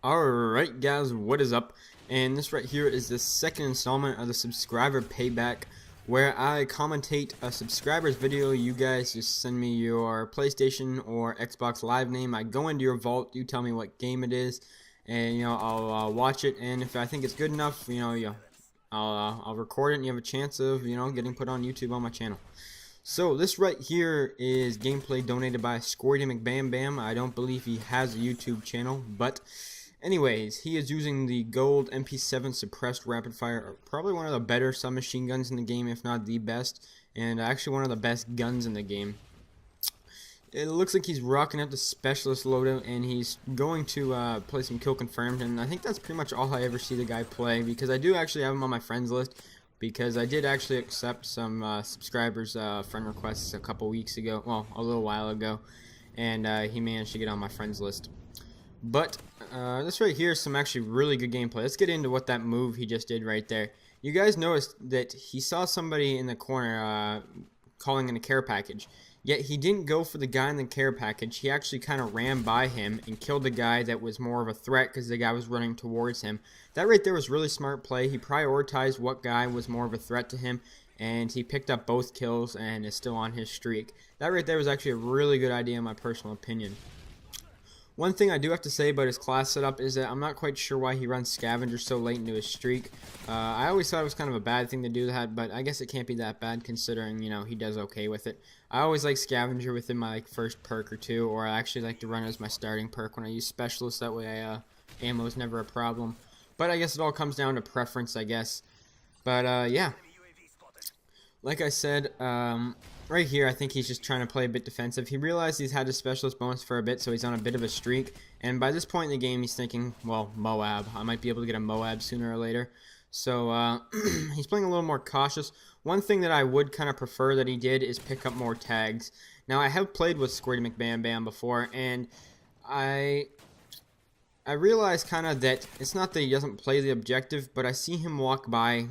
Alright guys, what is up? And this right here is the second installment of the subscriber payback, where I commentate a subscriber's video. You guys just send me your PlayStation or Xbox Live name. I go into your vault, you tell me what game it is, and I'll watch it, and if I think it's good enough, I'll record it and you have a chance of getting put on YouTube on my channel. So this right here is gameplay donated by SquirtyMcBamBam. I don't believe he has a YouTube channel, but anyways, he is using the gold MP7 suppressed rapid fire, probably one of the better submachine guns in the game, if not the best, and actually one of the best guns in the game. It looks like he's rocking up the specialist loadout, and he's going to play some kill confirmed, and I think that's pretty much all I ever see the guy play, because I do actually have him on my friends list, because I did actually accept some subscribers' friend requests a couple weeks ago, well, a little while ago, and he managed to get on my friends list. But this right here is some actually really good gameplay. Let's get into what that move he just did right there. You guys noticed that he saw somebody in the corner calling in a care package, yet he didn't go for the guy in the care package. He actually kind of ran by him and killed the guy that was more of a threat because the guy was running towards him. That right there was really smart play. He prioritized what guy was more of a threat to him, and he picked up both kills and is still on his streak. That right there was actually a really good idea in my personal opinion. One thing I do have to say about his class setup is that I'm not quite sure why he runs Scavenger so late into his streak. I always thought it was kind of a bad thing to do that, but I guess it can't be that bad considering, he does okay with it. I always like Scavenger within my first perk or two, or I actually like to run it as my starting perk when I use Specialist. That way ammo is never a problem. But I guess it all comes down to preference, I guess. But yeah. Like I said, right here, I think he's just trying to play a bit defensive. He realized he's had his specialist bonus for a bit, so he's on a bit of a streak. And by this point in the game, he's thinking, well, MOAB. I might be able to get a MOAB sooner or later. So he's playing a little more cautious. One thing that I would kind of prefer that he did is pick up more tags. Now, I have played with SquirtyMcBamBam before, and I realized kind of that it's not that he doesn't play the objective, but I see him walk by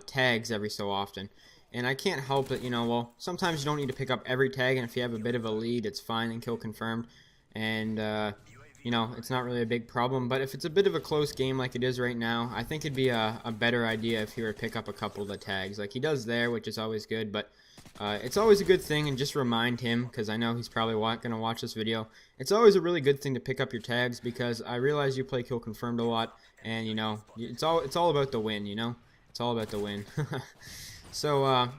tags every so often. And I can't help it, well, sometimes you don't need to pick up every tag, and if you have a bit of a lead, it's fine and kill confirmed. And, it's not really a big problem. But if it's a bit of a close game like it is right now, I think it'd be a better idea if he were to pick up a couple of the tags. Like he does there, which is always good, but it's always a good thing, and just remind him, because I know he's probably going to watch this video, it's always a really good thing to pick up your tags, because I realize you play kill confirmed a lot, and, it's all about the win, It's all about the win. So,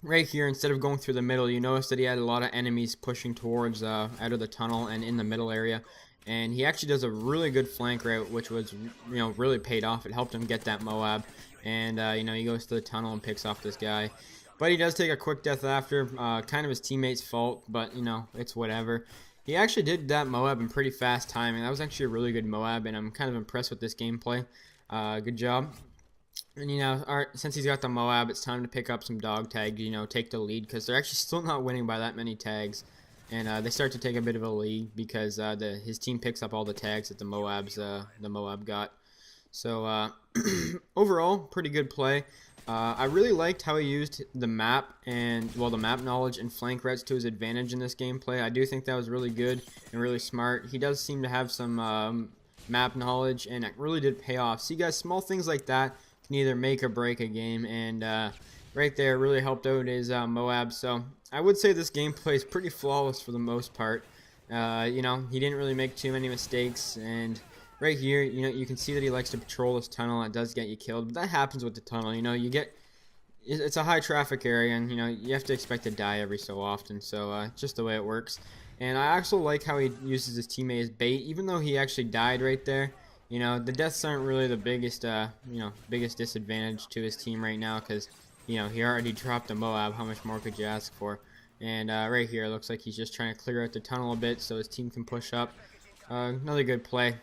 right here, instead of going through the middle, you notice that he had a lot of enemies pushing towards out of the tunnel and in the middle area. And he actually does a really good flank route, which was, really paid off. It helped him get that MOAB. And, he goes to the tunnel and picks off this guy. But he does take a quick death after, kind of his teammate's fault, but, it's whatever. He actually did that MOAB in pretty fast timing. That was actually a really good MOAB, and I'm kind of impressed with this gameplay. Good job. And since he's got the MOAB, it's time to pick up some dog tags, take the lead, because they're actually still not winning by that many tags. And they start to take a bit of a lead because his team picks up all the tags that the MOAB got. So overall, pretty good play. I really liked how he used the map the map knowledge and flank routes to his advantage in this gameplay. I do think that was really good and really smart. He does seem to have some map knowledge, and it really did pay off. See, guys, small things like that can either make or break a game, and right there really helped out his MOAB. So I would say this gameplay is pretty flawless for the most part. He didn't really make too many mistakes, and right here, you can see that he likes to patrol this tunnel. It does get you killed, but that happens with the tunnel. It's a high traffic area, and you have to expect to die every so often. So just the way it works. And I also like how he uses his teammate as bait, even though he actually died right there. The deaths aren't really the biggest disadvantage to his team right now, because, he already dropped a MOAB. How much more could you ask for? And right here, it looks like he's just trying to clear out the tunnel a bit so his team can push up. Another good play.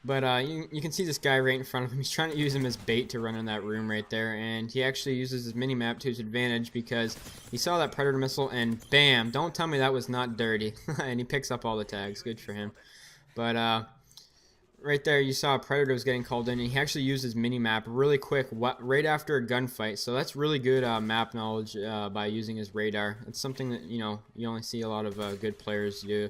But you can see this guy right in front of him. He's trying to use him as bait to run in that room right there, and he actually uses his mini-map to his advantage because he saw that Predator missile, and bam! Don't tell me that was not dirty. And he picks up all the tags. Good for him. But right there, you saw a Predator was getting called in, and he actually used his mini-map really quick right after a gunfight. So that's really good map knowledge by using his radar. It's something that, you only see a lot of good players do.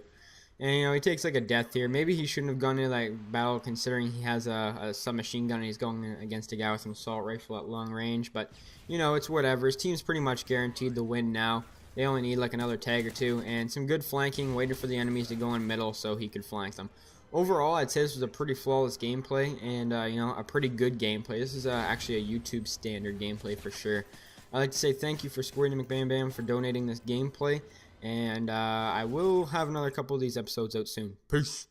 And you know, he takes like a death here. Maybe he shouldn't have gone into like battle, considering he has a submachine gun and he's going against a guy with an assault rifle at long range. But you know, it's whatever. His team's pretty much guaranteed the win now. They only need like another tag or two and some good flanking, waiting for the enemies to go in middle so he could flank them. Overall, I'd say this was a pretty flawless gameplay and you know, a pretty good gameplay. This is actually a YouTube standard gameplay for sure. I'd like to say thank you for SquirtyMcBamBam for donating this gameplay. And I will have another couple of these episodes out soon. Peace.